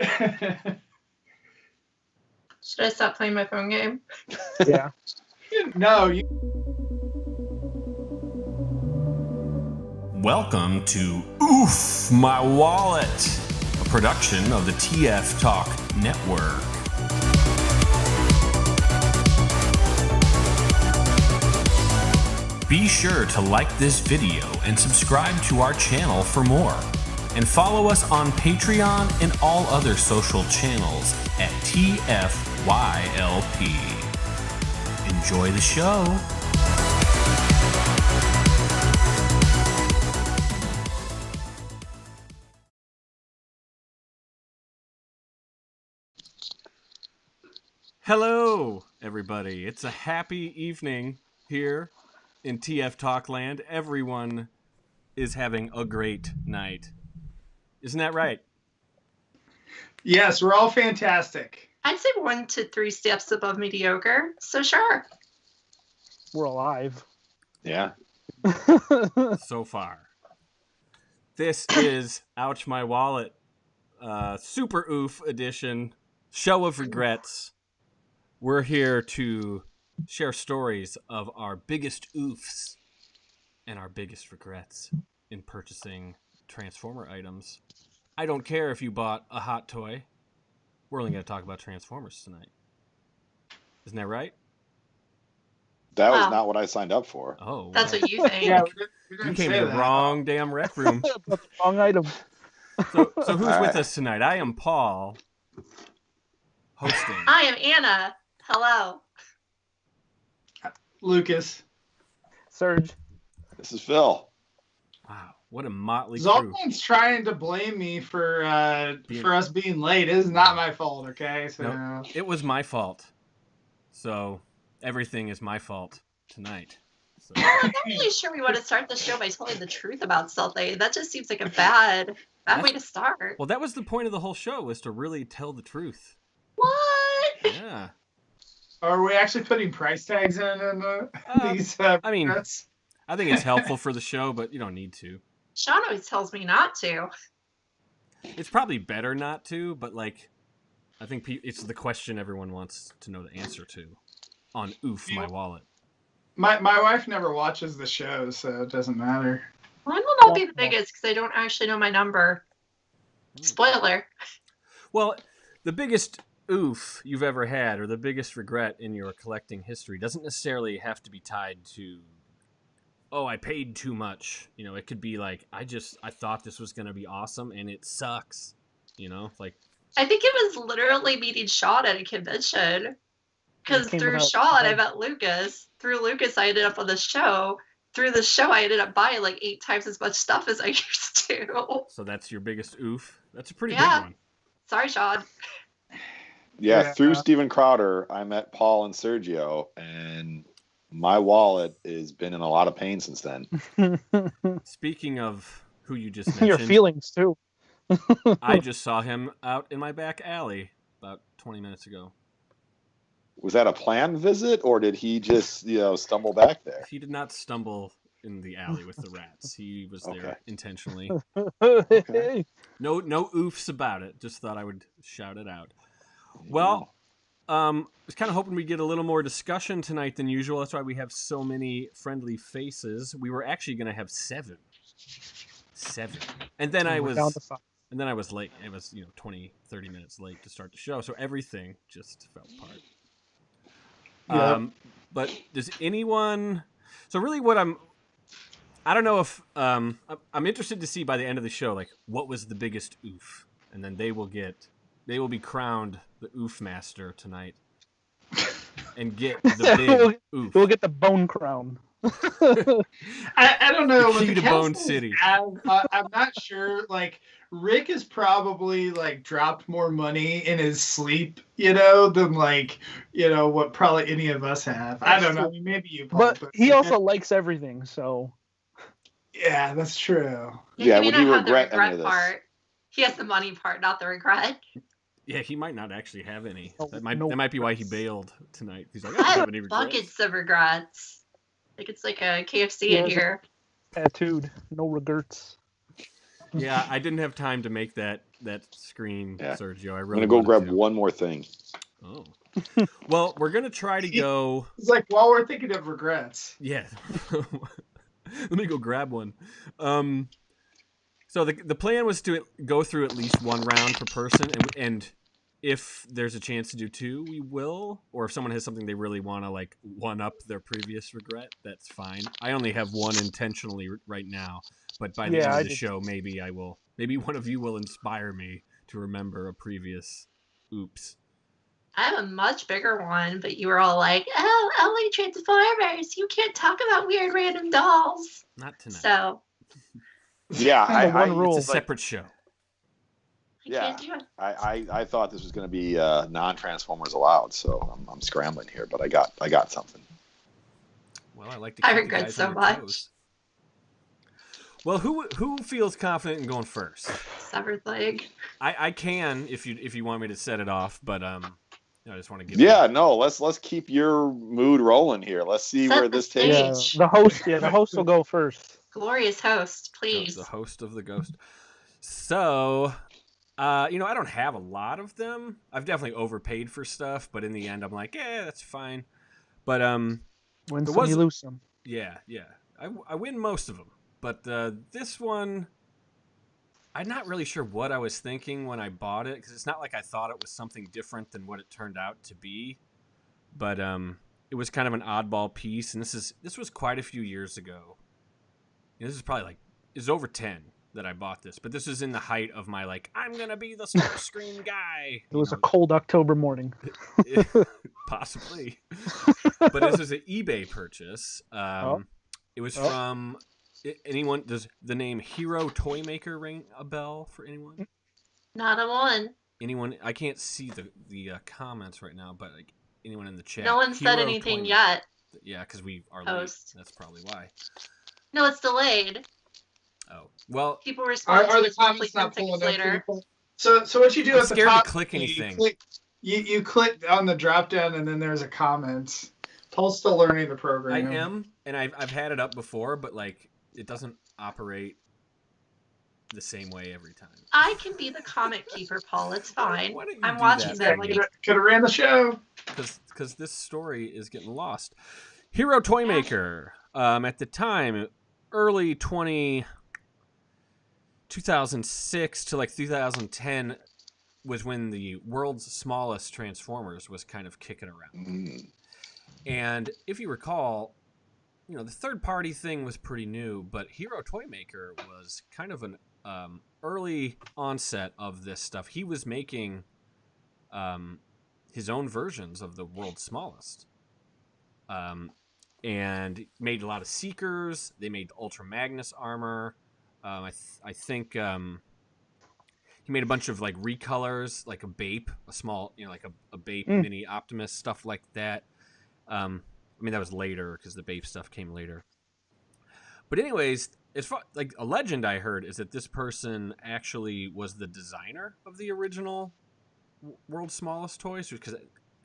Should I stop playing my phone game? Yeah. No. Welcome to Oof, My Wallet, a production of the TF Talk Network. Be sure to like this video and subscribe to our channel for more. And follow us on Patreon and all other social channels at TFYLP. Enjoy the show. Hello, everybody. It's a happy evening here in TF Talk Land. Everyone is having a great night. Isn't that right? Yes, we're all fantastic. I'd say 1 to 3 steps above mediocre, so sure. We're alive. Yeah. So far. This is Ouch My Wallet, Super Oof edition, Show of Regrets. We're here to share stories of our biggest oofs and our biggest regrets in purchasing Transformer items. I don't care if you bought a hot toy. We're only going to talk about Transformers tonight. Isn't that right? That was not what I signed up for. Oh, That's what you think. Yeah, you came to the wrong damn rec room. That's the wrong item. So who's with us tonight? I am Paul, hosting. I am Anna. Hello. Lucas. Serge. This is Phil. Wow, what a motley crew. Zoltan's trying to blame me for us being late. It is not my fault, okay? So No, it was my fault. So everything is my fault tonight. So. Well, I'm not really sure we want to start the show by telling the truth about something. That just seems like a bad way to start. Well, that was the point of the whole show, was to really tell the truth. What? Yeah. Are we actually putting price tags in these? I mean, regrets? I think it's helpful for the show, but you don't need to. Sean always tells me not to. It's probably better not to, but like, I think it's the question everyone wants to know the answer to on Oof, My Wallet. My wife never watches the show, so it doesn't matter. Mine will not be the biggest because I don't actually know my number. Spoiler. Well, the biggest oof you've ever had, or the biggest regret in your collecting history, doesn't necessarily have to be tied to, oh, I paid too much. You know, it could be like, I thought this was going to be awesome and it sucks. You know, like. I think it was literally meeting Sean at a convention. Because through Sean, I met Lucas. Through Lucas, I ended up on the show. Through the show, I ended up buying like 8 times as much stuff as I used to. So that's your biggest oof? That's a pretty big one. Sorry, Sean. Yeah, through Steven Crowder, I met Paul and Sergio, and my wallet has been in a lot of pain since then. Speaking of who you just mentioned. Your feelings, too. I just saw him out in my back alley about 20 minutes ago. Was that a planned visit, or did he just, stumble back there? He did not stumble in the alley with the rats. He was there intentionally. Okay. No oofs about it. Just thought I would shout it out. Well, I was kind of hoping we'd get a little more discussion tonight than usual. That's why we have so many friendly faces. We were actually going to have 7. And then I was late. It was, 20, 30 minutes late to start the show. So everything just fell apart. Yeah. But does anyone... So really I don't know if... I'm interested to see by the end of the show, like, what was the biggest oof? And then they will be crowned the oof master tonight. And get the big oof. We'll get the bone crown. I don't know. The key to Bone City. I'm not sure. Like, Rick has probably like dropped more money in his sleep, than what probably any of us have. I don't know. I mean, maybe you, Paul, but he also likes everything, so. Yeah, that's true. Yeah, would he not have the regret any regret of this? part. He has the money part, not the regret. Yeah, he might not actually have any. Oh, That might be why he bailed tonight. He's like, I I don't have have any regrets. buckets of regrets. Like it's like a KFC in here. Tattooed. No regrets. Yeah, I didn't have time to make that screen, Yeah. Sergio. I'm gonna go grab one more thing. Oh. Well, we're gonna try to go. It's like while we're thinking of regrets. Yeah. Let me go grab one. So the plan was to go through at least one round per person, and if there's a chance to do two, we will. Or if someone has something they really want to like one up their previous regret, that's fine. I only have one intentionally right now, but by the end of the show, maybe I will. Maybe one of you will inspire me to remember a previous oops. I have a much bigger one, but you were all like, "Oh, only Transformers! You can't talk about weird random dolls." Not tonight. So. Yeah, one rule. It's a separate show. Yeah, I thought this was going to be non-Transformers allowed, so I'm scrambling here, but I got something. Well, I like to. Keep regret you guys so on your much. toes. Well, who feels confident in going first? Severed leg. I can if you want me to set it off, but I just want to give. Yeah, no, let's keep your mood rolling here. Let's see where this takes. Yeah, the host will go first. Glorious host, please. The host of the ghost. So, I don't have a lot of them. I've definitely overpaid for stuff, but in the end, I'm like, yeah, that's fine. But win some, you lose some. Yeah. I win most of them, but this one, I'm not really sure what I was thinking when I bought it, because it's not like I thought it was something different than what it turned out to be. But it was kind of an oddball piece, and this was quite a few years ago. This is probably it's over 10 that I bought this, but this is in the height of my I'm gonna be the Starscream guy. It was a cold October morning. Possibly. But this is an eBay purchase. It was from anyone. Does the name Hero Toymaker ring a bell for anyone? Not a one. Anyone? I can't see the comments right now, but anyone in the chat. No one said anything yet. Yeah, because we are late. That's probably why. No, it's delayed. Oh well. People respond are to the comments not pulling later. So what you do I'm at the scared top? To click anything. You click on the drop down, and then there's a comment. Paul's still learning the program. I am, and I've had it up before, but it doesn't operate the same way every time. I can be the comment keeper, Paul. It's fine. I'm do watching that? them. Could have ran the show. Because this story is getting lost. Hero Toymaker. At the time, early 2006 to 2010 was when the world's smallest Transformers was kind of kicking around. And if you recall, the third-party thing was pretty new, but Hero Toymaker was kind of an early onset of this stuff. He was making his own versions of the world's smallest. And made a lot of Seekers. They made Ultra Magnus armor. I think he made a bunch of recolors, like a Bape, a small, a Bape mini Optimus, stuff like that. That was later because the Bape stuff came later. But anyways, as far a legend I heard is that this person actually was the designer of the original world's smallest toys, because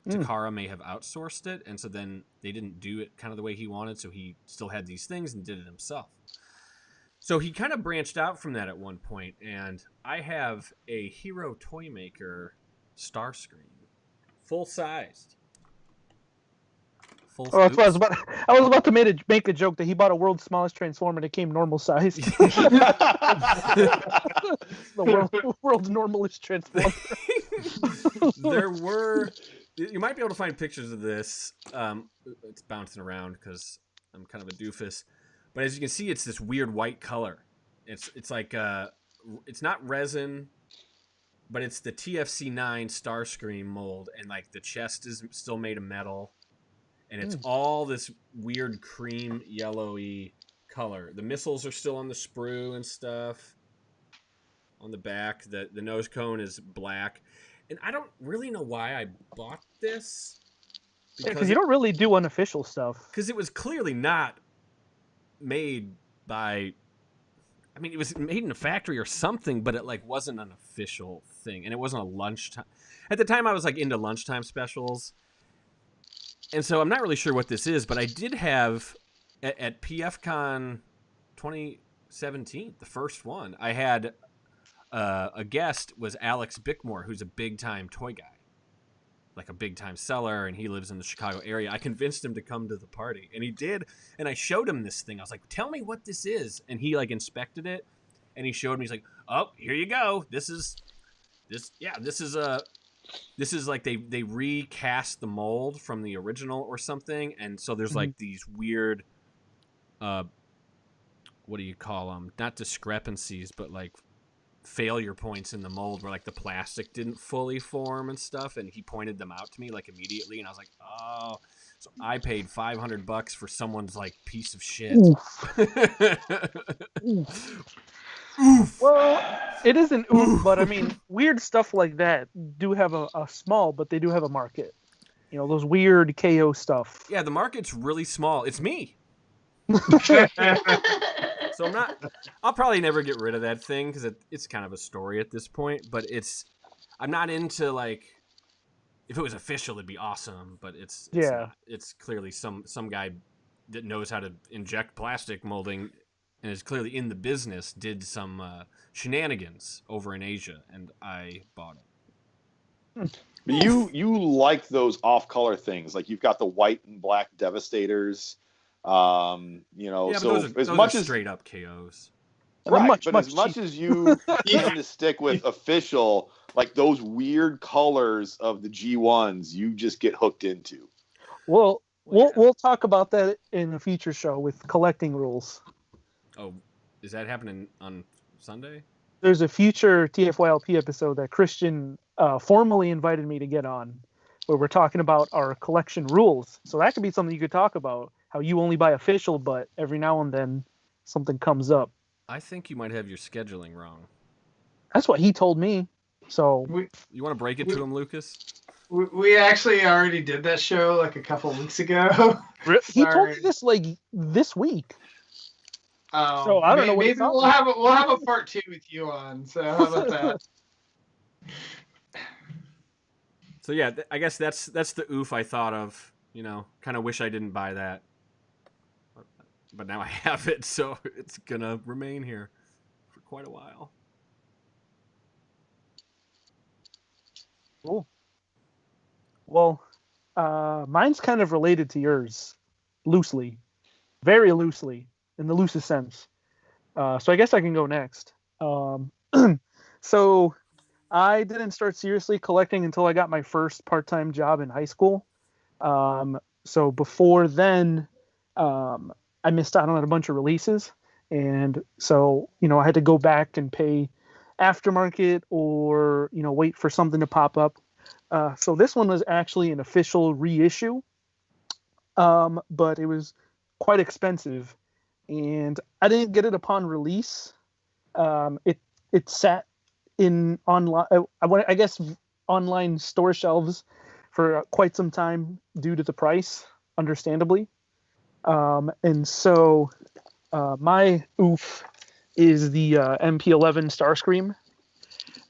Takara may have outsourced it, and so then they didn't do it kind of the way he wanted, so he still had these things and did it himself. So he kind of branched out from that at one point, and I have a Hero Toymaker Starscream, full-sized. That's what I was about to make a joke that he bought a world's smallest Transformer and it came normal size. The world's normalest Transformer. You might be able to find pictures of this. It's bouncing around because I'm kind of a doofus. But as you can see, it's this weird white color. It's it's not resin, but it's the TFC9 Starscream mold, and the chest is still made of metal. And it's all this weird cream yellowy color. The missiles are still on the sprue and stuff. On the back, the nose cone is black. And I don't really know why I bought this. Because you don't really do unofficial stuff. Because it was clearly not made by... it was made in a factory or something, but it wasn't an official thing. And it wasn't a lunchtime... At the time, I was into lunchtime specials. And so I'm not really sure what this is, but I did have at PFCon 17th, the first one. I had a guest was Alex Bickmore, who's a big-time toy guy, like a big-time seller, and he lives in the Chicago area. I convinced him to come to the party, and he did, and I showed him this thing. I was like, tell me what this is, and he, like, inspected it, and he showed me, he's like, oh, here you go. This is like they recast the mold from the original or something, and so there's like these weird what do you call them, not discrepancies but like failure points in the mold where like the plastic didn't fully form and stuff, and he pointed them out to me like immediately, and I was like, oh, so I paid $500 for someone's like piece of shit. Oof. Well, it isn't oof, but I mean, weird stuff like that do have a small, but they do have a market. You know, those weird KO stuff. Yeah, the market's really small. It's me. So I'll probably never get rid of that thing because it's kind of a story at this point, but I'm not into, like, if it was official, it'd be awesome, but it's clearly some guy that knows how to inject plastic molding and is clearly in the business did some shenanigans over in Asia, and I bought it. But you like those off-color things, like you've got the white and black Devastators. You know, yeah, so those are straight up KOs. Right, but as much as you tend to stick with official, like those weird colors of the G1s, you just get hooked into. Well, we'll talk about that in a future show with collecting rules. Oh, is that happening on Sunday? There's a future TFYLP episode that Christian formally invited me to get on, where we're talking about our collection rules. So that could be something you could talk about, how you only buy official, but every now and then something comes up. I think you might have your scheduling wrong. That's what he told me. So you want to break it to him, Lucas? We actually already did that show like a couple weeks ago. He told me this like this week. So I don't know what maybe we'll have a part 2 with you on. So how about that? So yeah, I guess that's the oof I thought of. You know, kind of wish I didn't buy that, but now I have it, so it's gonna remain here for quite a while. Cool. Well, mine's kind of related to yours, loosely, very loosely, in the loosest sense. So I guess I can go next. So I didn't start seriously collecting until I got my first part-time job in high school. So before then, I missed out on a bunch of releases. And so, you know, I had to go back and pay aftermarket or, you know, wait for something to pop up. So this one was actually an official reissue, but it was quite expensive, and I didn't get it upon release. It sat in online, I guess, online store shelves for quite some time due to the price, understandably. And so my oof is the Mp11 Starscream.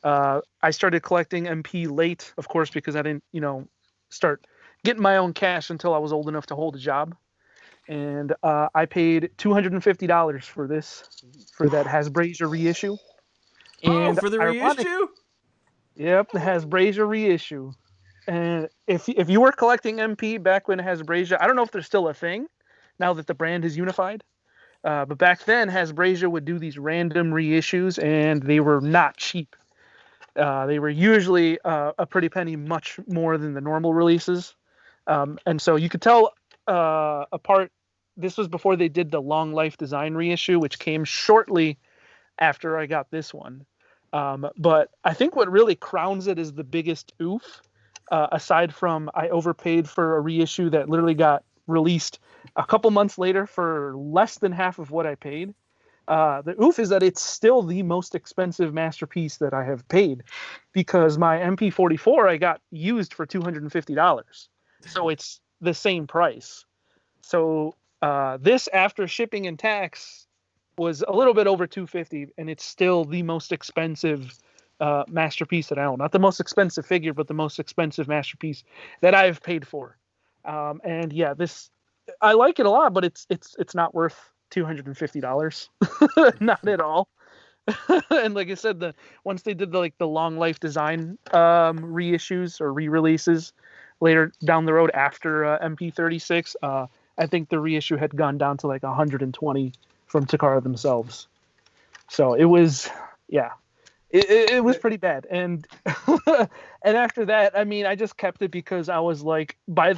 I started collecting MP late, of course, because I didn't, you know, start getting my own cash until I was old enough to hold a job. And I paid $250 for that Hasbro reissue. And for the reissue? Yep, the Hasbro reissue. And if you were collecting MP back when Hasbro, I don't know if there's still a thing now that the brand is unified. But back then, Hasbro would do these random reissues, and they were not cheap. They were usually a pretty penny, much more than the normal releases. And so you could tell apart. This was before they did the Long Life Design reissue, which came shortly after I got this one. But I think what really crowns it is the biggest oof, aside from I overpaid for a reissue that literally got released a couple months later for less than half of what I paid. The oof is that it's still the most expensive masterpiece that I have paid, because my MP44 I got used for $250. So it's the same price. So this, after shipping and tax, was a little bit over $250, and it's still the most expensive masterpiece that I own. Not the most expensive figure, but the most expensive masterpiece that I've paid for. And yeah, this, I like it a lot, but it's not worth $250. Not at all. And like I said, once they did the long life design reissues or re-releases later down the road after MP36, I think the reissue had gone down to like 120 from Takara themselves. So it was, yeah, it was pretty bad. And and after that, I mean, I just kept it because I was like, by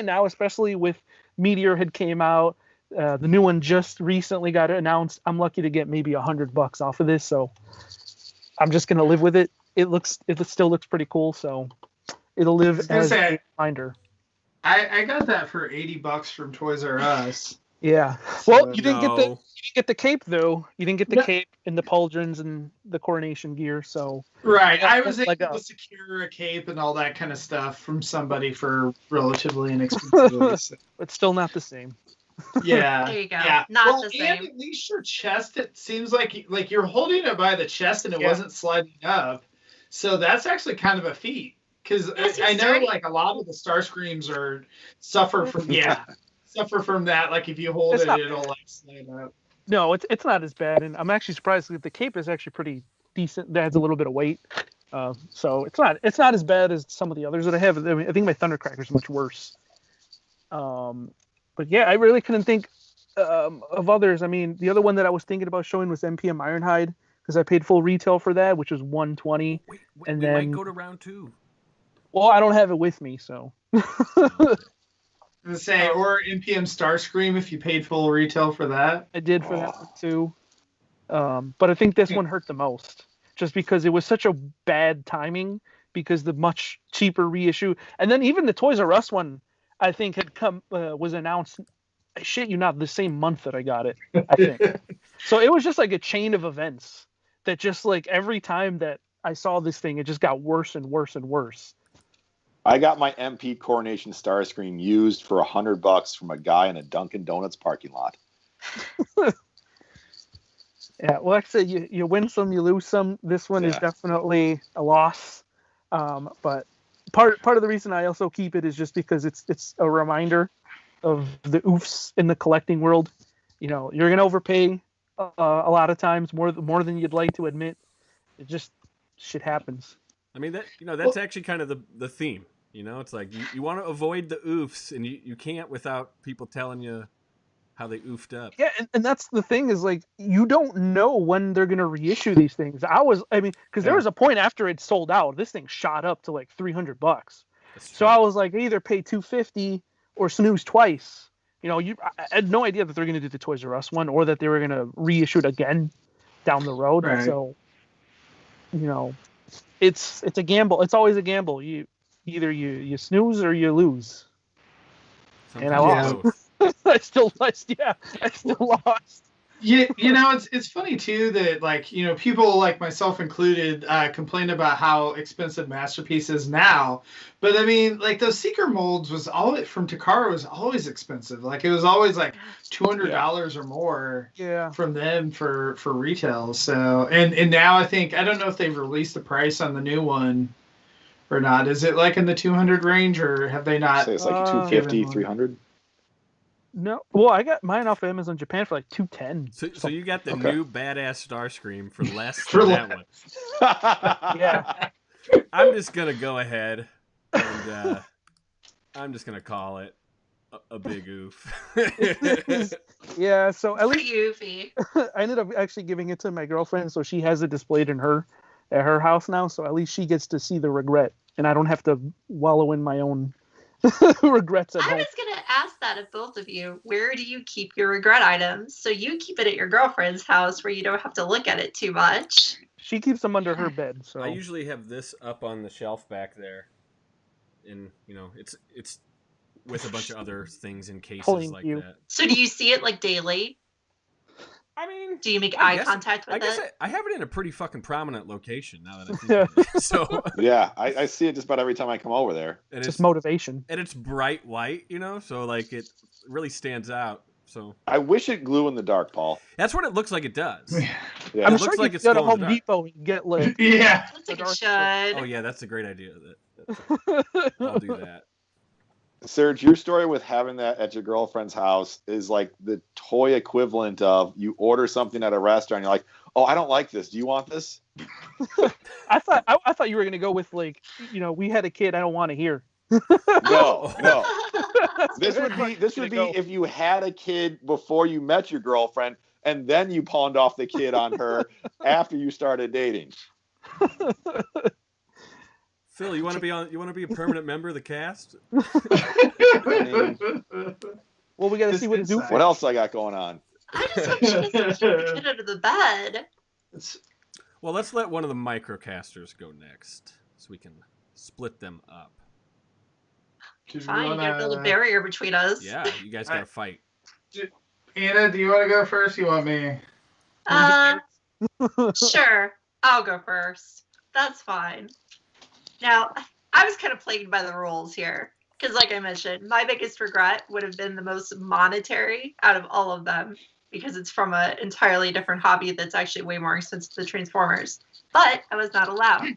now, especially with Meteor had came out, the new one just recently got announced. I'm lucky to get maybe $100 off of this, so I'm just gonna live with it. It still looks pretty cool, so it'll live as a reminder. I got that for $80 from Toys R Us. Yeah. So, well, you didn't get the cape though. You didn't get the cape and the pauldrons and the coronation gear. So right, I was able to secure a cape and all that kind of stuff from somebody for relatively inexpensive. But still not the same. Yeah. There you go. Yeah. Not the same. And at least your chest, it seems like you're holding it by the chest and it wasn't sliding up. So that's actually kind of a feat. Because I know like a lot of the Starscreams suffer from that. Like if you hold it'll like slide up. No, it's not as bad, and I'm actually surprised that the cape is actually pretty decent. That adds a little bit of weight, so it's not as bad as some of the others that I have. I mean, I think my Thundercracker is much worse. But yeah, I really couldn't think of others. I mean, the other one that I was thinking about showing was MPM Ironhide because I paid full retail for that, which was $120. Wait, and we then might go to round 2. Well, I don't have it with me, so. Say, or MPM Starscream if you paid full retail for that. I did for that one too. But I think this one hurt the most, just because it was such a bad timing. Because the much cheaper reissue, and then even the Toys R Us one, I think had was announced. I shit you not, the same month that I got it. I think. So it was just like a chain of events that just like every time that I saw this thing, it just got worse and worse and worse. I got my MP Coronation Starscream used for $100 from a guy in a Dunkin' Donuts parking lot. Yeah, well, like I said, you win some, you lose some. This one is definitely a loss. But part of the reason I also keep it is just because it's a reminder of the oofs in the collecting world. You know, you're gonna overpay a lot of times, more than you'd like to admit. It just shit happens. I mean that's actually kind of the theme. You know, it's like you want to avoid the oofs, and you can't without people telling you how they oofed up. Yeah, and that's the thing is like you don't know when they're gonna reissue these things. Because there was a point after it sold out, this thing shot up to like $300. So I was like, either pay $250 or snooze twice. You know, I had no idea that they're gonna do the Toys R Us one or that they were gonna reissue it again down the road. Right. So, you know, it's a gamble. It's always a gamble. Either you snooze or you lose. Sometimes and I lost. I still lost. You know, it's funny too that like, you know, people like myself included complain about how expensive Masterpiece is now, but I mean, like those Seeker molds from Takara was always expensive. Like it was always like $200 or more from them for retail. So and now I don't know if they've released the price on the new one or not. Is it like in the 200 range or have they not? Say it's like 250, 300. No, well, I got mine off of Amazon Japan for like $210. So you got the new badass Starscream for less than that one. Yeah. I'm just gonna go ahead and I'm just gonna call it a big oof. Yeah, so at least Oofy. I ended up actually giving it to my girlfriend, so she has it displayed at her house now. So at least she gets to see the regret, and I don't have to wallow in my own regrets at home. I was gonna ask that of both of you. Where do you keep your regret items? So you keep it at your girlfriend's house where you don't have to look at it too much. She keeps them under her bed. So I usually have this up on the shelf back there, and you know it's with a bunch of other things in cases like that. So do you see it like daily? I mean, do you make eye contact with it? I have it in a pretty fucking prominent location now that I think of it. So yeah, I see it just about every time I come over there. And it's just motivation. And it's bright white, you know, so like it really stands out. So I wish it glue in the dark, Paul. That's what it looks like it does. Yeah. I'm sure you can go to Home Depot and get like I think it should. Oh yeah, that's a great idea. I'll do that. Serge, your story with having that at your girlfriend's house is like the toy equivalent of you order something at a restaurant. You're like, oh, I don't like this. Do you want this? I thought you were gonna go with like, we had a kid. I don't want to hear. No. This would be Go. if you had a kid before you met your girlfriend, and then you pawned off the kid on her after you started dating. Phil, you want to be a permanent member of the cast? Well, we got to see what Oof. What else I got going on? I just hope she doesn't throw the kid under the bed. Well, let's let one of the microcasters go next, so we can split them up. Fine, you gotta build a barrier between us. Yeah, you guys gotta fight. Anna, do you want to go first? You want me? Sure. I'll go first. That's fine. Now, I was kind of plagued by the rules here. Because like I mentioned, my biggest regret would have been the most monetary out of all of them. Because it's from an entirely different hobby that's actually way more expensive than Transformers. But I was not allowed.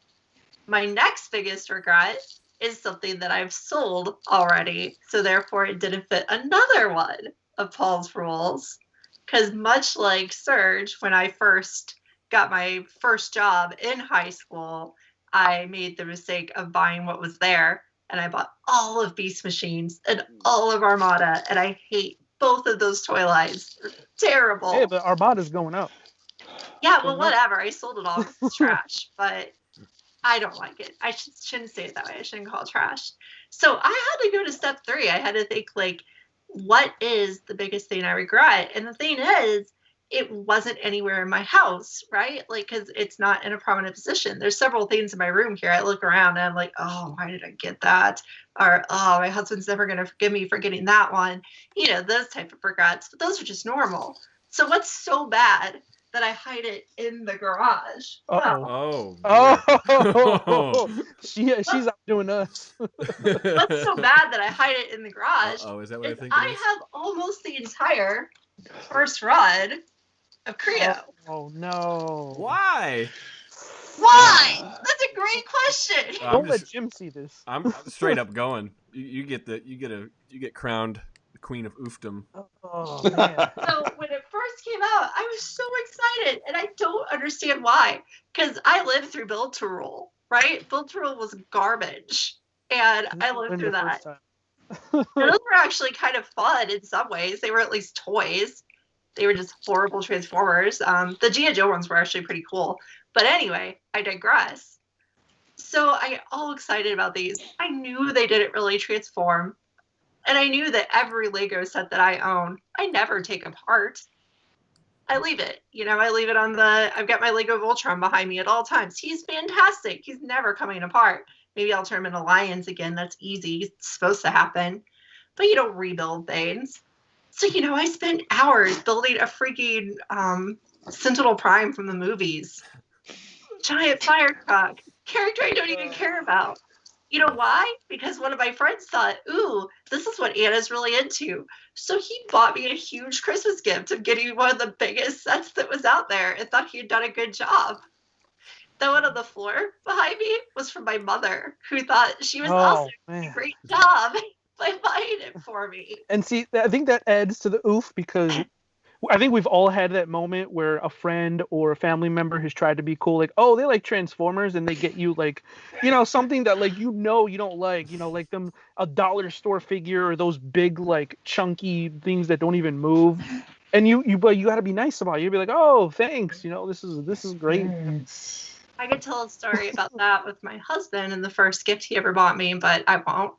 My next biggest regret is something that I've sold already. So therefore it didn't fit another one of Paul's rules. Because much like Serge, when I first got my first job in high school, I made the mistake of buying what was there. And I bought all of Beast Machines and all of Armada. And I hate both of those toy lines. They're terrible. Hey, but Armada's going up. Yeah, well, whatever. I sold it all. It's trash. But I don't like it. I shouldn't say it that way. I shouldn't call it trash. So I had to go to step 3. I had to think, like, what is the biggest thing I regret? And the thing is, it wasn't anywhere in my house, right? Like, because it's not in a prominent position. There's several things in my room here. I look around and I'm like, oh, why did I get that? Or, oh, my husband's never going to forgive me for getting that one. You know, those type of regrets. But those are just normal. So what's so bad that I hide it in the garage? Oh. She's outdoing us. What's so bad that I hide it in the garage? Oh, is that what I think? I have almost the entire first run of Creo. Oh no! Why? Why? That's a great question. Don't let Jim see this. I'm straight up going. You get crowned the queen of oofdom. Oh man! So when it first came out, I was so excited, and I don't understand why. Because I lived through Build to Rule, right? Build to Rule was garbage, and I lived through that. And those were actually kind of fun in some ways. They were at least toys. They were just horrible Transformers. The G.I. Joe ones were actually pretty cool. But anyway, I digress. So I got all excited about these. I knew they didn't really transform. And I knew that every Lego set that I own, I never take apart. I leave it. I leave it on I've got my Lego Voltron behind me at all times. He's fantastic. He's never coming apart. Maybe I'll turn him into Lions again. That's easy. It's supposed to happen. But you don't rebuild things. So, I spent hours building a freaking Sentinel Prime from the movies. Giant fire truck. Character I don't even care about. You know why? Because one of my friends thought, ooh, this is what Anna's really into. So he bought me a huge Christmas gift of getting one of the biggest sets that was out there and thought he had done a good job. The one on the floor behind me was from my mother, who thought she was also doing a great job by buying it for me. And see, I think that adds to the oof, because I think we've all had that moment where a friend or a family member has tried to be cool, like, oh, they like Transformers, and they get you like, something that like you don't like, like them a dollar store figure or those big like chunky things that don't even move, and but you got to be nice about it. You'd be like, oh, thanks, this is great. I could tell a story about that with my husband and the first gift he ever bought me, but I won't.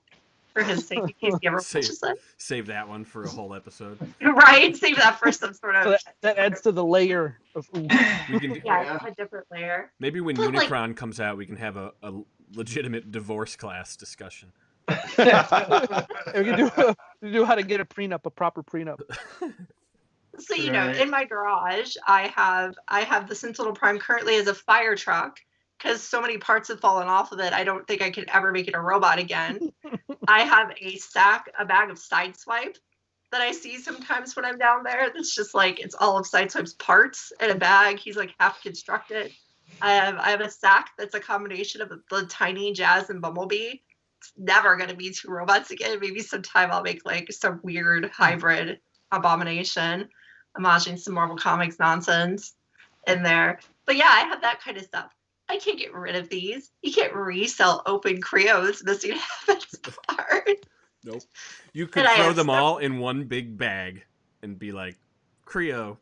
For his sake, in case he ever watches it. Save that one for a whole episode. Right? Save that for some sort of... So that adds to the layer of oof. A different layer. Maybe when Unicron comes out, we can have a legitimate divorce class discussion. We can do how to get a proper prenup. So, in my garage, I have the Sentinel Prime currently as a fire truck. Because so many parts have fallen off of it, I don't think I could ever make it a robot again. I have a bag of Sideswipe that I see sometimes when I'm down there. That's just like, it's all of Sideswipe's parts in a bag. He's like half constructed. I have a sack that's a combination of the tiny Jazz and Bumblebee. it's never going to be two robots again. Maybe sometime I'll make like some weird hybrid abomination, imagining some Marvel Comics nonsense in there. But yeah, I have that kind of stuff. I can't get rid of these. You can't resell open Creos missing half its part. Nope. You could throw them all in one big bag and be like, Creo,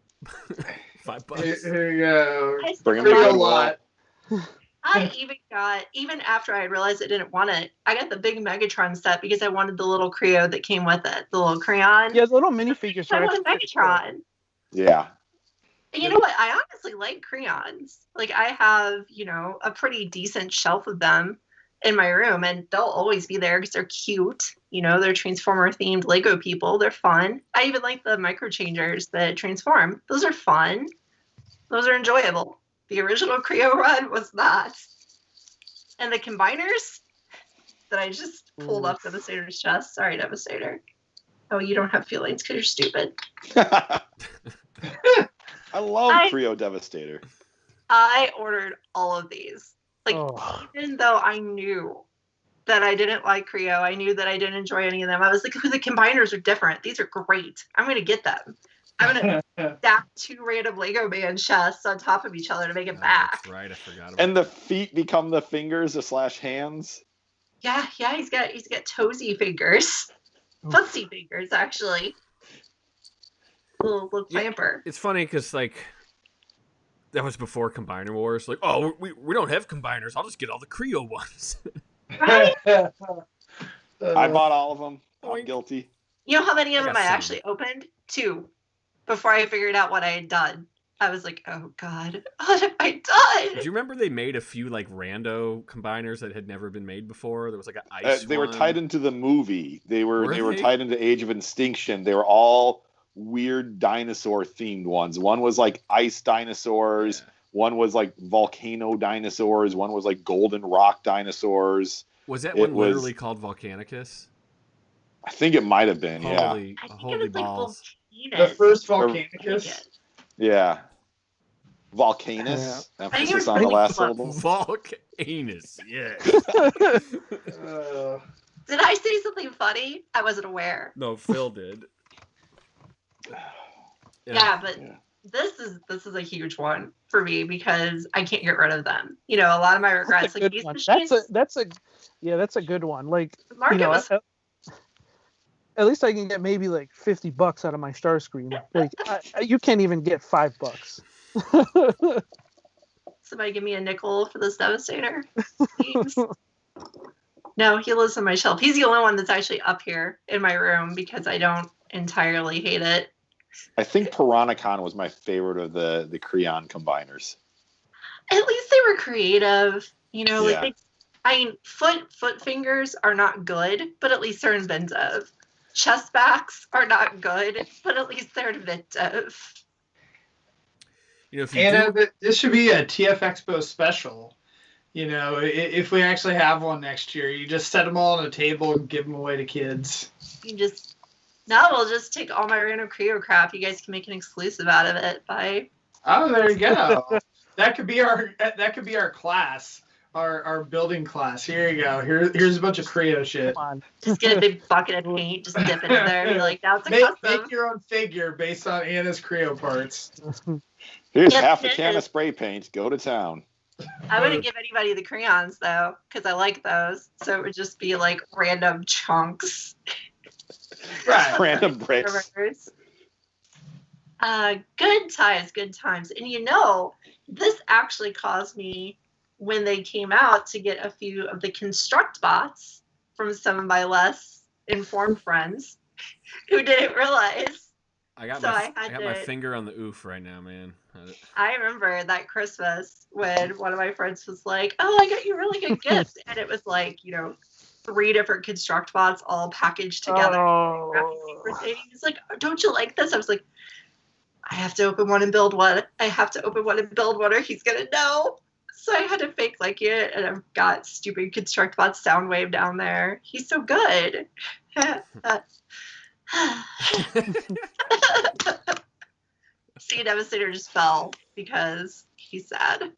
$5. Here you go. Bring Creo them a lot. I even after I realized I didn't want it, I got the big Megatron set because I wanted the little Creo that came with it, the little crayon. Yeah, the little minifigures. I wanted Megatron. Yeah. And you know what? I honestly like crayons. Like, I have, a pretty decent shelf of them in my room, and they'll always be there because they're cute. They're Transformer-themed Lego people. They're fun. I even like the micro changers that transform. Those are fun. Those are enjoyable. The original Creo run was not. And the combiners that I just pulled up Devastator's chest. Sorry, Devastator. Oh, you don't have feelings because you're stupid. I love Creo Devastator. I ordered all of these. Even though I knew that I didn't like Creo, I knew that I didn't enjoy any of them. I was like, the combiners are different. These are great. I'm going to get them. I'm going to stack 2 random Lego Man chests on top of each other to make it back. That's right. I forgot about And the feet become the fingers / hands. Yeah, he's got toesy fingers. Footsy fingers, actually. Little clamper. It's funny because, that was before Combiner Wars. Like, oh, we don't have combiners. I'll just get all the Creo ones. Right? I bought all of them. I'm guilty. You know how many of them I actually opened? 2. Before I figured out what I had done. I was like, oh god, what have I done? Do you remember they made a few rando combiners that had never been made before? There was an ice They one. were tied into the movie. They were tied into Age of Extinction. They were all weird dinosaur themed ones. One was ice dinosaurs. Yeah. One was volcano dinosaurs. One was golden rock dinosaurs. Was that one literally called Volcanicus? I think it might have been. Holy balls! The first Volcanicus. Yeah. Volcanus. Emphasis on the last syllable. Volcanus. Yeah. Did I say something funny? I wasn't aware. No, Phil did. Yeah, but this is a huge one for me because I can't get rid of them. A lot of my regrets. These machines, that's a good one. At least I can get maybe $50 out of my Starscream. You can't even get $5. Somebody give me a nickel for this Devastator. No, he lives on my shelf. He's the only one that's actually up here in my room because I don't entirely hate it. I think Piranacon was my favorite of the Creon combiners. At least they were creative. Foot fingers are not good, but at least they're inventive. Chest backs are not good, but at least they're inventive. This should be a TF Expo special. If we actually have one next year, you just set them all on a table and give them away to kids. We'll just take all my random Creo crap. You guys can make an exclusive out of it. Bye. Oh, there you go. That could be our class. Our building class. Here you go. Here's a bunch of Creo shit. Just get a big bucket of paint, just dip it in there, and be like, "That's a custom." Make your own figure based on Anna's Creo parts. Here's half a can of spray paint. Go to town. I wouldn't give anybody the crayons though, because I like those. So it would just be random chunks. Right. Random bricks. Good times. And this actually caused me, when they came out, to get a few of the Construct bots from some of my less informed friends who didn't realize. I got my finger on the Oof right now, man. I remember that Christmas when one of my friends was like, "Oh, I got you a really good gift," and it was 3 different Construct bots all packaged together. He was like, "Don't you like this?" I was like, "I have to open one and build one. Or he's gonna know." So I had to fake like it, and I've got stupid Constructbot Soundwave down there. He's so good. See, Devastator just fell because he's sad.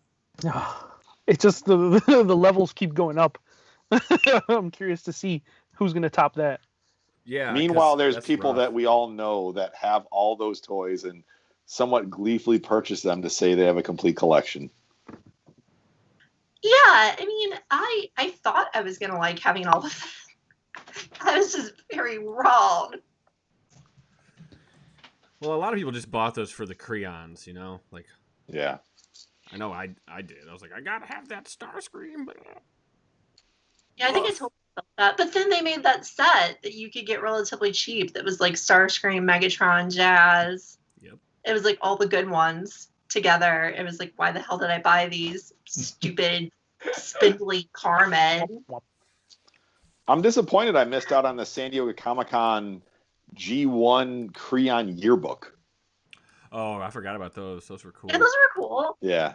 It's just the levels keep going up. I'm curious to see who's going to top that. Yeah. Meanwhile, there's people that we all know that have all those toys and somewhat gleefully purchase them to say they have a complete collection. Yeah, I mean, I thought I was gonna like having all of that. I was just very wrong. Well, a lot of people just bought those for the crayons, you know? Like, yeah. I know I did. I was like, I gotta have that Starscream. But... Yeah, I think I told myself that. But then they made that set that you could get relatively cheap that was like Starscream, Megatron, Jazz. Yep. It was like all the good ones together. It was like, why the hell did I buy these stupid, spindly Carmen? I'm disappointed I missed out on the San Diego Comic-Con G1 Crayon yearbook. Oh, I forgot about those. Those were cool. Yeah, those were cool. Yeah.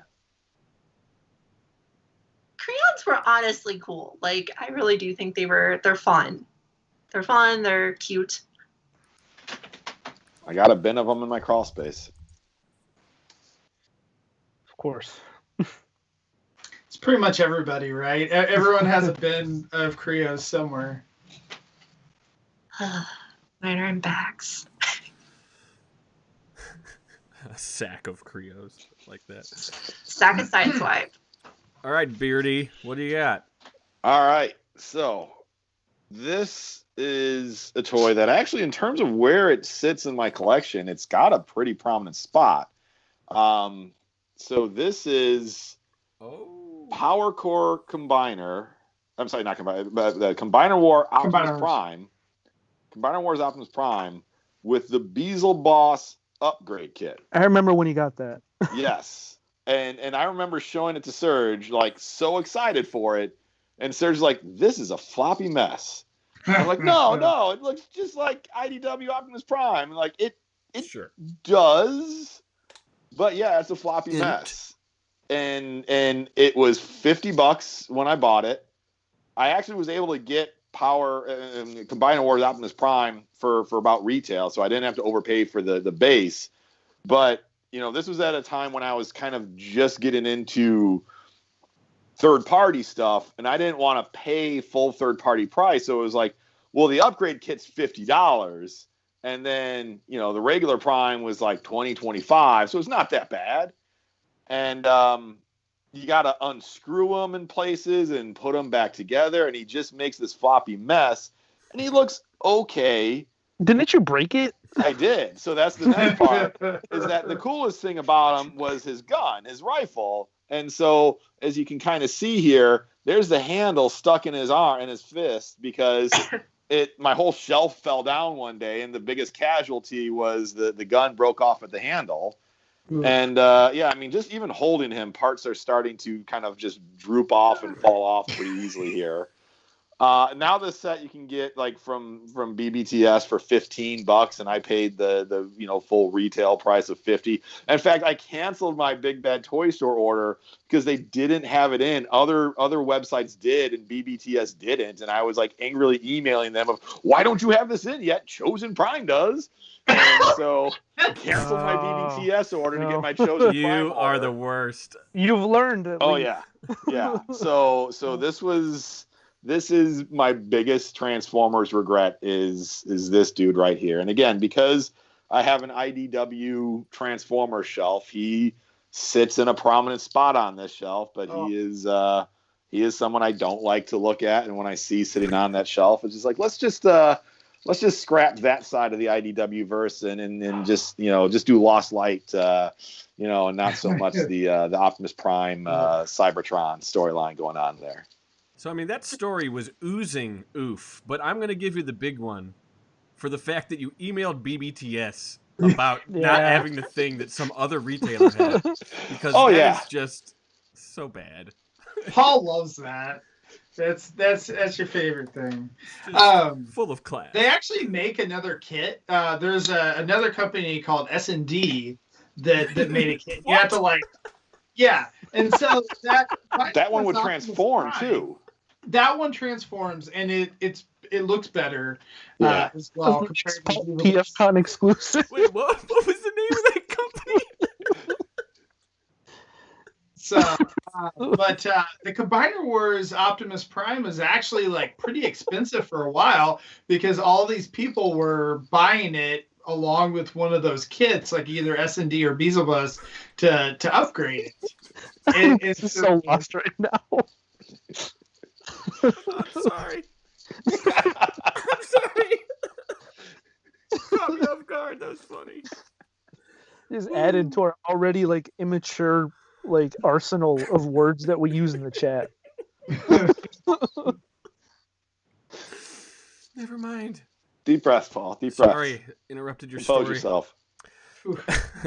Crayons were honestly cool. Like, I really do think they're fun. They're fun, they're cute. I got a bin of them in my crawl space. Of course. It's pretty much everybody, right? Everyone has a bin of Creos somewhere. Mine are in bags. A sack of Creos like that. Sack of Sideswipe. All right, Beardy, what do you got? All right, so this is a toy that actually, in terms of where it sits in my collection, it's got a pretty prominent spot. So this is Power Core Combiner. I'm sorry, not Combiner, but the Combiner War Optimus Prime. Combiner Wars Optimus Prime with the Beazle Boss upgrade kit. I remember when you got that. Yes. And I remember showing it to Serge, like, so excited for it. And Serge's like, this is a floppy mess. I'm like, no, it looks just like IDW Optimus Prime. Like, it sure does. But yeah, it's a floppy mess. And it was $50 when I bought it. I actually was able to get Combiner Wars Optimus Prime for about retail, so I didn't have to overpay for the base. But, you know, this was at a time when I was kind of just getting into third-party stuff, and I didn't want to pay full third-party price. So it was like, well, the upgrade kit's $50, and then, you know, the regular Prime was like $20, $25, so it's not that bad. And you got to unscrew them in places and put them back together, and he just makes this floppy mess, and he looks okay. Didn't you break it? I did. So that's the next part, is that the coolest thing about him was his gun, his rifle. And so, as you can kind of see here, there's the handle stuck in his arm, in his fist, because my whole shelf fell down one day, and the biggest casualty was the gun broke off at the handle. And yeah, I mean, just even holding him, parts are starting to kind of just droop off and fall off pretty easily here. Now this set you can get like from BBTS for $15, and I paid the full retail price of $50. In fact, I canceled my Big Bad Toy Store order because they didn't have it in. Other websites did, and BBTS didn't. And I was like angrily emailing them of, why don't you have this in yet? Chosen Prime does. And so I canceled my BBTS order to get my Chosen Prime order. You are the worst. You've learned. Oh yeah. So this is my biggest Transformers regret is this dude right here. And again, because I have an IDW Transformer shelf, he sits in a prominent spot on this shelf, but he is someone I don't like to look at. And when I see sitting on that shelf, it's just like, let's just scrap that side of the IDW verse and just do Lost Light, and not so much the Optimus Prime Cybertron storyline going on there. So, I mean, that story was oozing oof, but I'm going to give you the big one for the fact that you emailed BBTS about not having the thing that some other retailer had. Because that is just so bad. Paul loves that. That's your favorite thing. Full of class. They actually make another kit. There's another company called S&D that made a kit. You have to and so that one would transform too. That one transforms, and it looks better as well. PFCon exclusive. Wait, what was the name of that company? So But the Combiner Wars Optimus Prime was actually like pretty expensive for a while because all these people were buying it along with one of those kits, like either S&D or Beelzebus, to upgrade it. It's just so lost right now. I'm sorry. I'm sorry. Caught me off guard. That was funny. Just added to our already like immature like arsenal of words that we use in the chat. Never mind. Deep breath, Paul. Deep breath. Sorry, interrupted your Compose story. yourself.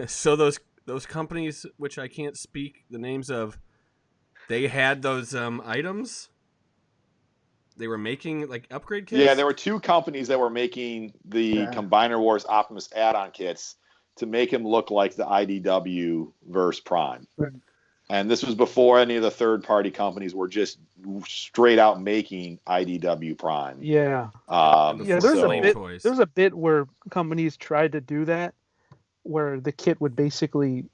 So those companies, which I can't speak the names of, they had those items. They were making like upgrade kits. Yeah, there were two companies that were making the Combiner Wars Optimus add-on kits to make him look like the IDW verse Prime. Right. And this was before any of the third-party companies were just straight out making IDW Prime. Yeah. Yeah, there's a bit where companies tried to do that, where the kit would basically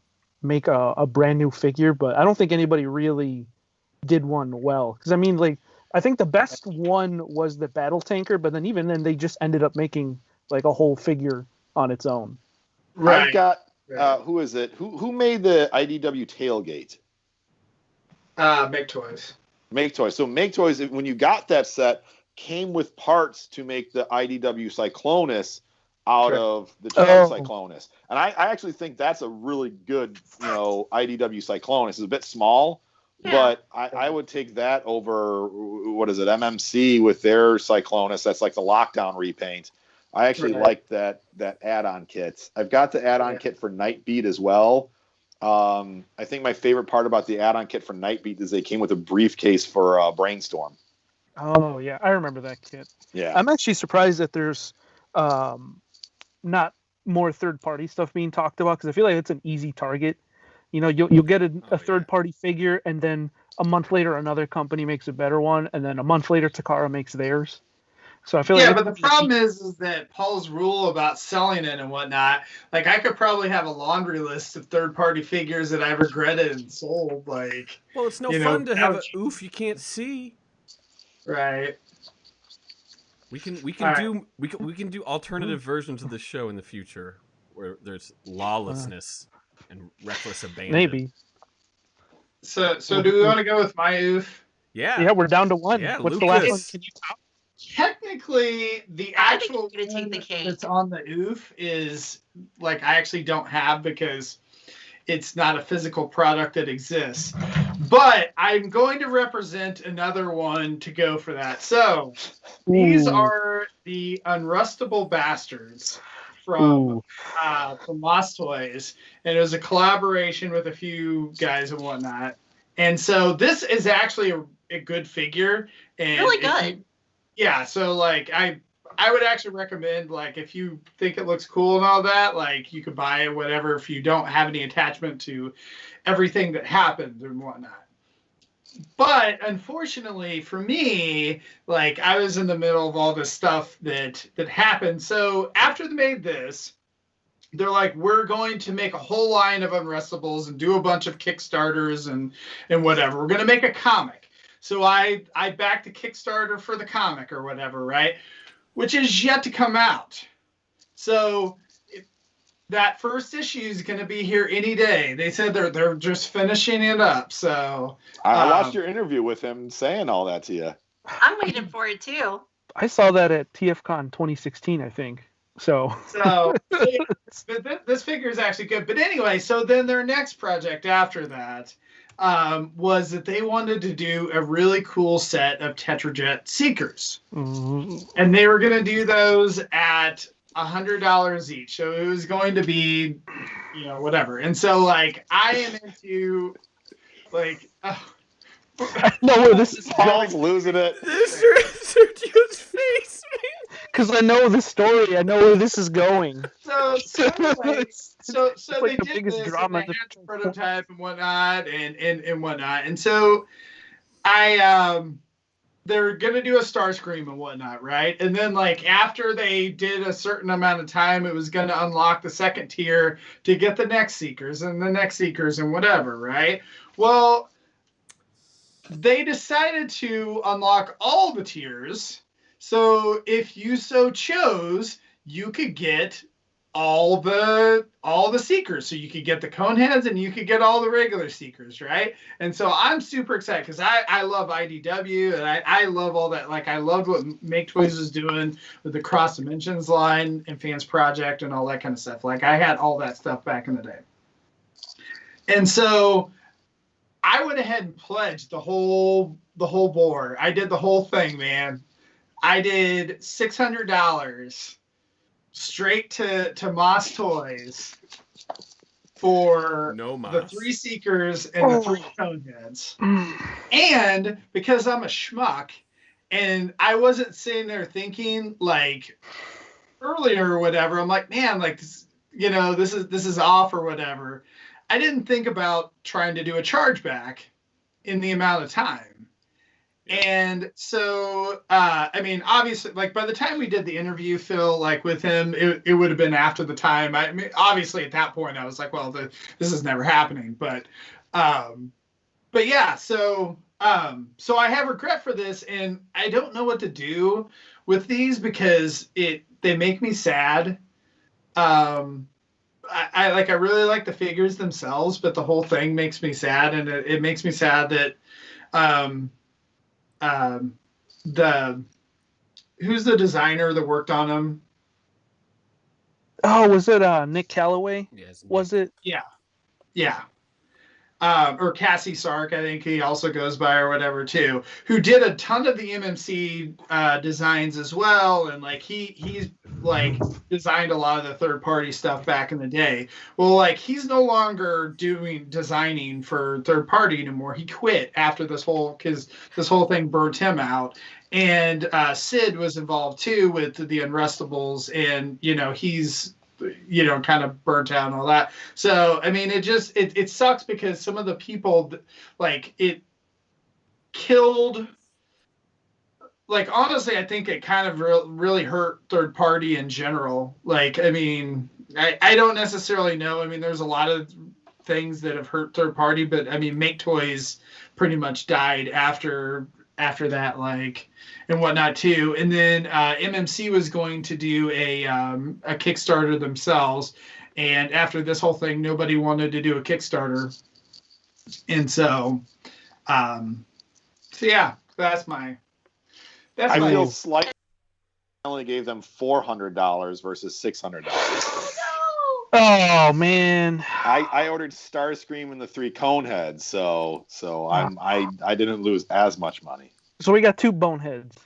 make a brand new figure, but I don't think anybody really did one well. Because I mean, like, I think the best one was the Battle Tanker, but then even then they just ended up making like a whole figure on its own. Right. I've got who is it? Who made the IDW tailgate? Make Toys. Make Toys. So Make Toys, when you got that set, came with parts to make the IDW Cyclonus out of the Cyclonus. And I actually think that's a really good, IDW Cyclonus. It's a bit small, but I would take that over, what is it, MMC with their Cyclonus. That's like the Lockdown repaint. I actually like that add-on kit. I've got the add-on kit for Nightbeat as well. I think my favorite part about the add-on kit for Nightbeat is they came with a briefcase for Brainstorm. Oh, yeah. I remember that kit. Yeah. I'm actually surprised that there's not more third-party stuff being talked about, because I feel like it's an easy target. You'll get a third-party figure, and then a month later another company makes a better one, and then a month later Takara makes theirs. So I feel like but the problem is that Paul's rule about selling it and whatnot, like I could probably have a laundry list of third-party figures that I regretted and sold. Like, well, it's no fun to have an oof you can't see. Right. We can do alternative versions of the show in the future where there's lawlessness and reckless abandon. Maybe. So do we want to go with my oof? Yeah. Yeah, we're down to one. Yeah, what's Lucas. the last one? Can you top? Technically, the actual one that's on the oof is like I actually don't have because it's not a physical product that exists. But I'm going to represent another one to go for that. So these are the Unrustable Bastards from Lost Toys, and it was a collaboration with a few guys and whatnot. And so this is actually a good figure, and really good. Yeah, so like I would actually recommend, like, if you think it looks cool and all that, like you could buy it, whatever, if you don't have any attachment to everything that happened and whatnot. But unfortunately for me, like I was in the middle of all this stuff that happened. So after they made this, they're like, we're going to make a whole line of Unrustables and do a bunch of Kickstarters and whatever. We're going to make a comic. So I backed the Kickstarter for the comic or whatever, right? Which is yet to come out. So that first issue is going to be here any day. They said they're just finishing it up. So I watched your interview with him saying all that to you. I'm waiting for it too. I saw that at TFCon 2016, I think. So this figure is actually good. But anyway, so then their next project after that was that they wanted to do a really cool set of Tetrajet Seekers. Mm-hmm. And they were going to do those at $100 each. So it was going to be, whatever. And so, like, I am into, like... I know where this is Paul's losing it. Sergio's face, man. Because I know the story. I know where this is going. So anyway, so like they did this, drama and they had the prototype and whatnot, and whatnot. And so they're going to do a Starscream and whatnot, right? And then, like, after they did a certain amount of time, it was going to unlock the second tier to get the next Seekers and the next Seekers and whatever, right? Well, they decided to unlock all the tiers. So if you so chose, you could get all the seekers. So you could get the Coneheads and you could get all the regular seekers, right? And so I'm super excited because I love IDW and I love all that. Like I loved what Make Toys was doing with the Cross Dimensions line and Fans Project and all that kind of stuff. Like I had all that stuff back in the day. And so I went ahead and pledged the whole board. I did the whole thing, man. I did $600 straight to Moss Toys for the 3 Seekers and the 3 Coneheads. And because I'm a schmuck, and I wasn't sitting there thinking like earlier or whatever, I'm like, man, like this, this is off or whatever. I didn't think about trying to do a chargeback in the amount of time. And so, I mean, obviously, like by the time we did the interview, Phil, like with him, it would have been after the time. I mean, obviously at that point I was like, well, this is never happening. But yeah, so I have regret for this, and I don't know what to do with these because they make me sad. I really like the figures themselves, but the whole thing makes me sad, and it makes me sad that who's the designer that worked on them? Oh, was it Nick Calloway? Yes. Was it? Yeah. Or Cassie Sark, I think he also goes by, or whatever too, who did a ton of the MMC designs as well, and like he's like designed a lot of the third party stuff back in the day. Well, like he's no longer designing for third party anymore. He quit after this whole thing burnt him out. And Sid was involved too with the Unrustables, and he's kind of burnt out and all that. So, I mean, it sucks because some of the people, like, it killed, like, honestly, I think it kind of really hurt third party in general. Like, I mean, I don't necessarily know. I mean, there's a lot of things that have hurt third party, but I mean, Make Toys pretty much died after that, like, and whatnot too. And then MMC was going to do a Kickstarter themselves, and after this whole thing, nobody wanted to do a Kickstarter, and so yeah, that's my. I feel slightly. I only gave them $400 versus $600. Oh man! I ordered Starscream and the 3 Coneheads, so I didn't lose as much money. So we got 2 boneheads.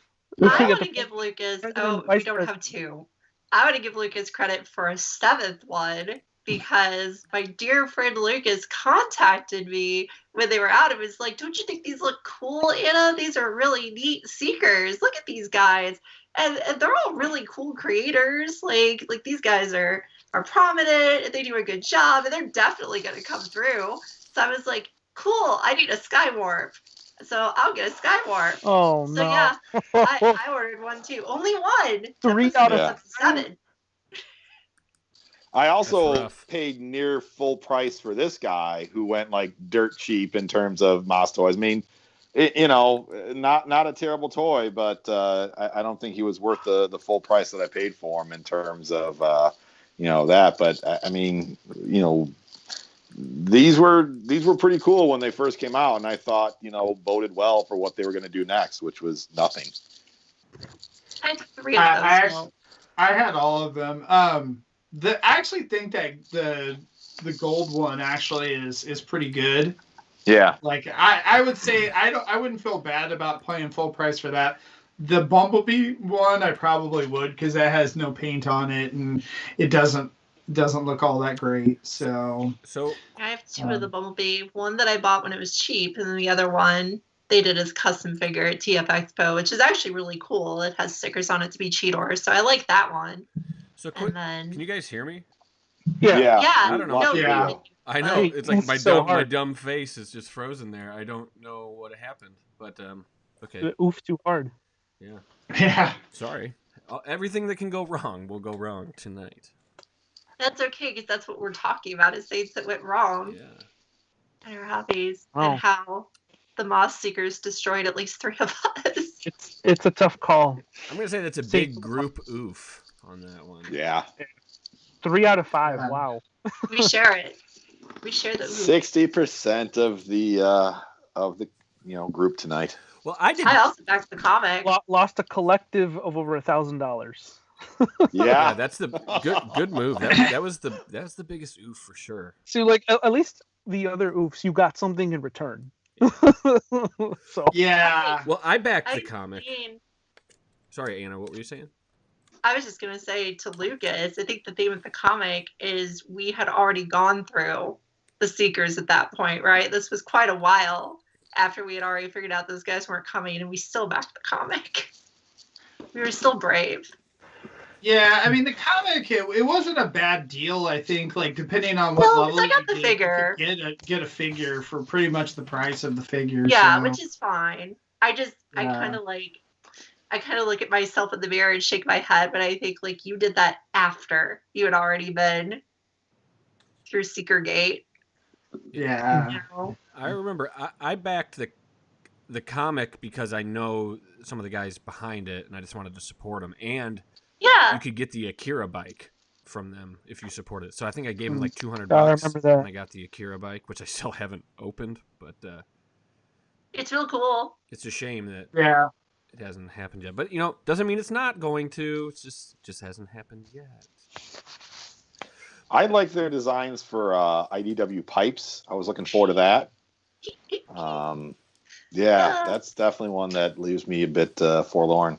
I want to give Lucas. Oh, we don't have 2. I want to give Lucas credit for a 7th one because my dear friend Lucas contacted me when they were out. It was like, "Don't you think these look cool, Anna? These are really neat seekers. Look at these guys, and they're all really cool creators. Like these guys are prominent and they do a good job, and they're definitely going to come through." So I was like, "Cool, I need a Skymorph." So I'll get a Skymorph. Oh, so, no. Yeah, I ordered one too. Only one. 3 out of 7. I also paid near full price for this guy who went like dirt cheap in terms of Moss Toys. I mean, not a terrible toy, but I don't think he was worth the full price that I paid for him in terms of that. But I mean, these were pretty cool when they first came out, and I thought boded well for what they were going to do next, which was nothing. I had 3 of those. I had all of them. I actually think that the gold one actually is pretty good. Yeah. Like I would say I wouldn't feel bad about paying full price for that. The Bumblebee one I probably would because that has no paint on it and it doesn't look all that great. So I have 2 of the Bumblebee. One that I bought when it was cheap, and then the other one they did as custom figure at TF Expo, which is actually really cool. It has stickers on it to be Cheetor, so I like that one. So can you guys hear me? Yeah. I don't know. Yeah. I know it's like my dumb face is just frozen there. I don't know what happened, but okay. Oof, too hard. Yeah. Yeah. Sorry. Everything that can go wrong will go wrong tonight. That's okay, because that's what we're talking about, is things that went wrong. Yeah. And our hobbies, and how the Moss Seekers destroyed at least 3 of us. It's a tough call. I'm gonna say that's a big group oof on that one. Yeah. 3 out of 5. Wow. We share it. We share the oof. 60% of the group tonight. Well, I also backed the comic. Lost a collective of over $1,000. Yeah, that's the good move. That was the biggest oof for sure. So at least the other oofs, you got something in return. So yeah. Well, I backed the comic. Sorry, Anna, what were you saying? I was just gonna say to Lucas, I think the theme of the comic is we had already gone through the Seekers at that point, right? This was quite a while after we had already figured out those guys weren't coming, and we still backed the comic. We were still brave. Yeah, I mean the comic it wasn't a bad deal. I think depending on what level I got the figure. You could get a figure for pretty much the price of the figure. Yeah, so. which is fine. I kind of look at myself in the mirror and shake my head, but I think you did that after you had already been through Seeker Gate. Yeah. You know? I remember I backed the comic because I know some of the guys behind it, and I just wanted to support them. And you could get the Akira bike from them if you support it. So I think I gave them $200 I remember that. when I got the Akira bike, which I still haven't opened, but it's real cool. It's a shame that it hasn't happened yet. But doesn't mean it's not going to. It's just hasn't happened yet. I like their designs for IDW pipes. I was looking forward to that. That's definitely one that leaves me a bit forlorn.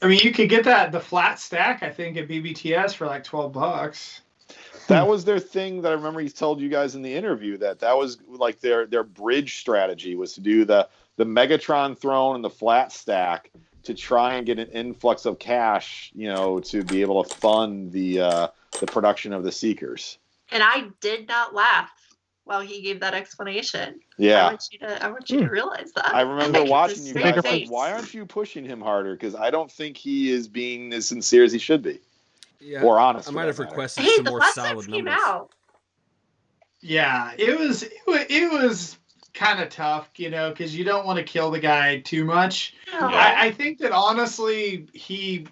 I mean, you could get the flat stack, I think, at BBTS for $12. That was their thing that I remember he told you guys in the interview that was their bridge strategy was to do the Megatron throne and the flat stack to try and get an influx of cash, to be able to fund the production of the Seekers. And I did not laugh while he gave that explanation. Yeah. I want you to realize that. I remember watching you guys why aren't you pushing him harder? Because I don't think he is being as sincere as he should be. Yeah, or honest. I might have requested some more solid numbers. Yeah, it was kind of tough, because you don't want to kill the guy too much. No. I think that honestly, he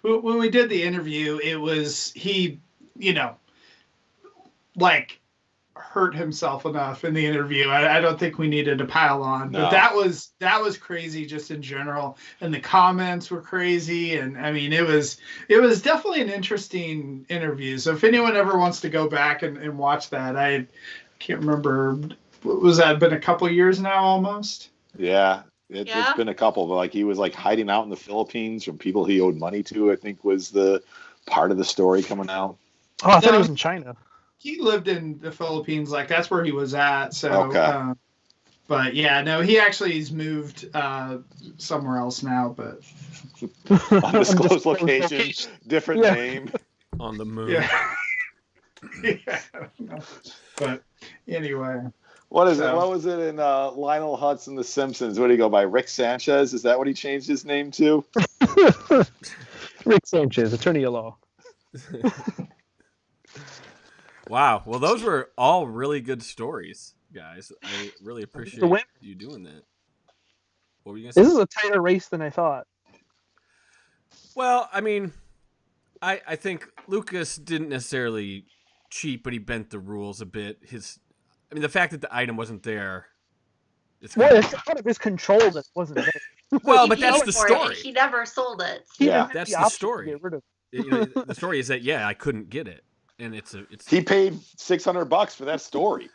when we did the interview, it was he, hurt himself enough in the interview. I don't think we needed to pile on, but that was crazy just in general, and the comments were crazy, and I mean it was definitely an interesting interview. So if anyone ever wants to go back and watch that, I can't remember, was that been a couple years now almost? Yeah. It's been a couple, but he was hiding out in the Philippines from people he owed money to, I think was the part of the story coming out. Oh, I thought he was in China. He lived in the Philippines, that's where he was at. So, but yeah, no, he actually has moved somewhere else now, but undisclosed location, different name, on the moon. Yeah, I don't know. But anyway, what is it? What was it in Lionel Hutz The Simpsons? What did he go by? Rick Sanchez? Is that what he changed his name to? Rick Sanchez, attorney at law. Wow. Well, those were all really good stories, guys. I really appreciate you doing that. What were you going to say? This is a tighter race than I thought. Well, I mean, I think Lucas didn't necessarily cheat, but he bent the rules a bit. The fact that the item wasn't there. It's out of his control that it wasn't there. Well, but that's the story. He never sold it. That's the story. The story is that I couldn't get it. And he paid $600 for that story.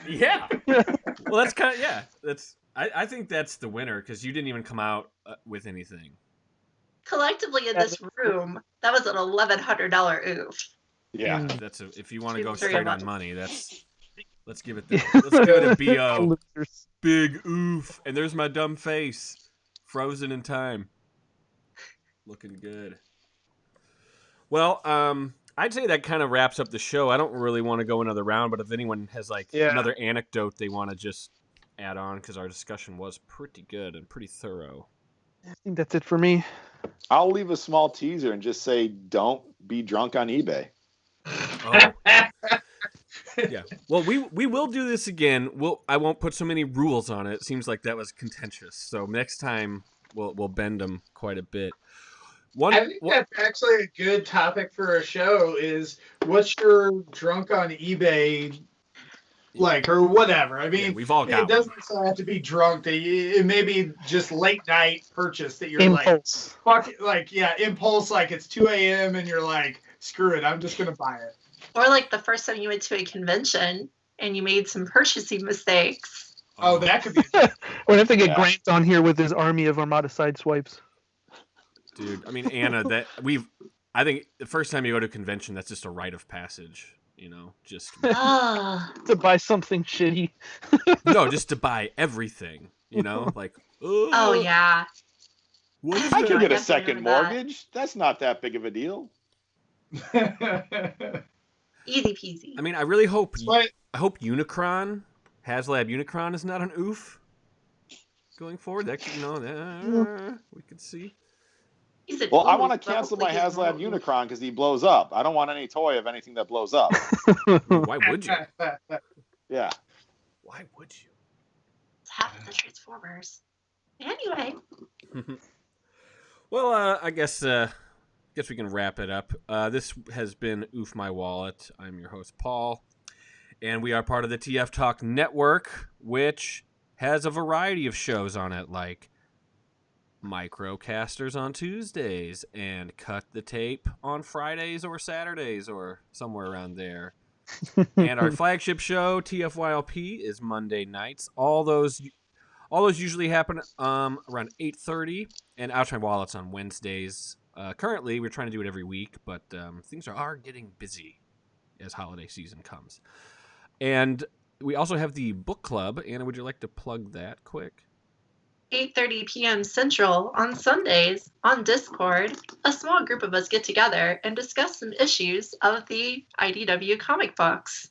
Yeah. Well, that's kind of I think that's the winner because you didn't even come out with anything. Collectively in this room, that was an $1,100 oof. Yeah, that's if you want to go straight on money. Let's give it that. Let's give it a BO. Big oof, and there's my dumb face, frozen in time, looking good. Well, I'd say that kind of wraps up the show. I don't really want to go another round, but if anyone has another anecdote they want to just add on, because our discussion was pretty good and pretty thorough. I think that's it for me. I'll leave a small teaser and just say, don't be drunk on eBay. Oh. Yeah. Well, we will do this again. I won't put so many rules on it. It seems like that was contentious. So next time we'll bend them quite a bit. I think that's actually a good topic for a show. Is what's your drunk on eBay like, or whatever. I mean, we've all got it doesn't necessarily have to be drunk. It may be just late night purchase that you're impulse. Like, fuck, like, yeah, impulse. Like it's 2 a.m. and you're like, screw it, I'm just gonna buy it. Or like the first time you went to a convention and you made some purchasing mistakes. Oh, that could be. We'd have to get Grant on here with his army of Armada side swipes. Dude, I mean, Anna, I think the first time you go to a convention, that's just a rite of passage. You know, just to buy something shitty. No, just to buy everything. You know, like oh yeah. I can get a second mortgage. That's not that big of a deal. Easy peasy. I mean, I really hope Unicron, HasLab Unicron, is not an oof going forward. That could, we could see. Well, I want to cancel my HasLab Unicron because he blows up. I don't want any toy of anything that blows up. Why would you? Yeah. Why would you? It's half of the Transformers. Anyway. Well, I guess we can wrap it up. This has been Oof My Wallet. I'm your host, Paul. And we are part of the TF Talk Network, which has a variety of shows on it, like Microcasters on Tuesdays and Cut the Tape on Fridays or Saturdays or somewhere around there. And our flagship show, TFYLP, is Monday nights. All those usually happen around 8:30, and Ouch My Wallet's on Wednesdays. Currently, we're trying to do it every week, but things are getting busy as holiday season comes. And we also have the book club. Anna, would you like to plug that quick? 8:30 p.m. Central on Sundays on Discord, a small group of us get together and discuss some issues of the IDW comic books.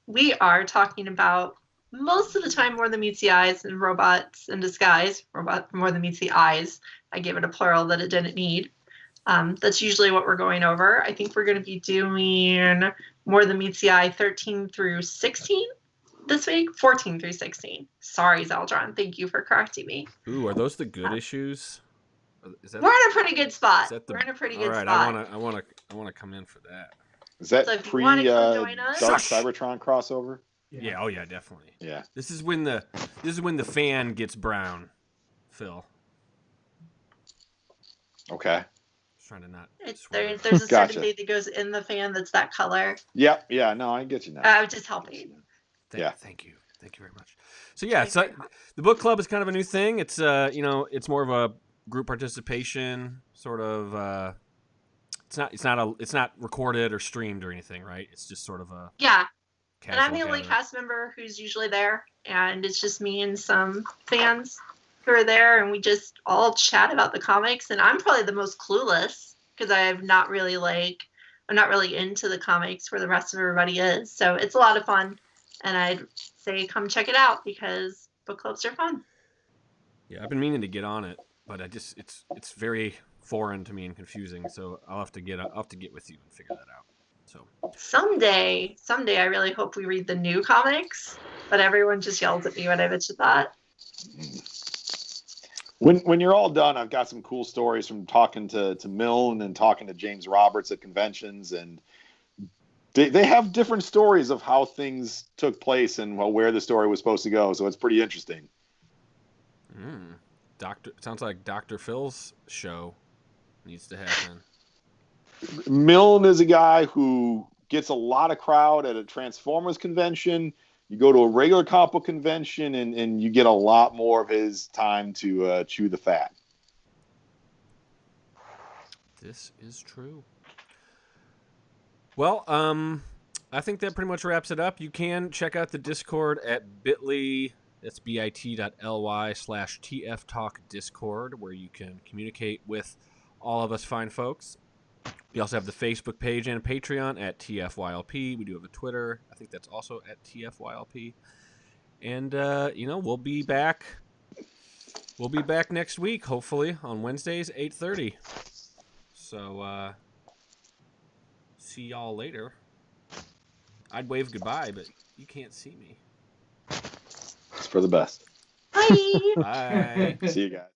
We are talking about, most of the time, More Than Meets the Eyes and Robots in Disguise. Robot More Than Meets the Eyes. I gave it a plural that it didn't need. That's usually what we're going over. I think we're going to be doing More Than Meets the Eye 13 through 16 this week. 14 through 16. Sorry, Zeldron. Thank you for correcting me. Ooh, are those the good issues? We're in a pretty good spot. We're in a pretty good spot. I want to come in for that. Is that pre Dark Cybertron crossover? Yeah. Oh yeah, definitely. Yeah. This is when the fan gets brown, Phil. Okay. Trying to not. There's a certain thing that goes in the fan that's that color. Yep. Yeah. No, I get you now. I was just helping. Thank you very much. So yeah, the book club is kind of a new thing. It's it's more of a group participation sort of. It's not recorded or streamed or anything, right? It's just sort of a And I'm the only cast member who's usually there, and it's just me and some fans who are there, and we just all chat about the comics. And I'm probably the most clueless because I'm not really into the comics where the rest of everybody is. So it's a lot of fun, and I'd say come check it out because book clubs are fun. Yeah, I've been meaning to get on it, but it's very foreign to me and confusing. So I'll have to get with you and figure that out. So someday, I really hope we read the new comics, but everyone just yells at me when I mention that. When you're all done, I've got some cool stories from talking to Milne and talking to James Roberts at conventions, and they have different stories of how things took place and where the story was supposed to go. So it's pretty interesting. Sounds like Dr. Phil's show needs to happen. Milne is a guy who gets a lot of crowd at a Transformers convention. You go to a regular comic book convention, and you get a lot more of his time to chew the fat. This is true. Well, I think that pretty much wraps it up. You can check out the Discord at bit.ly. That's bit.ly/TFTalkDiscord, where you can communicate with all of us fine folks. We also have the Facebook page and Patreon at TFYLP. We do have a Twitter. I think that's also at TFYLP. And, we'll be back. We'll be back next week, hopefully, on Wednesdays, 8:30. So, see y'all later. I'd wave goodbye, but you can't see me. It's for the best. Bye. Bye. See you guys.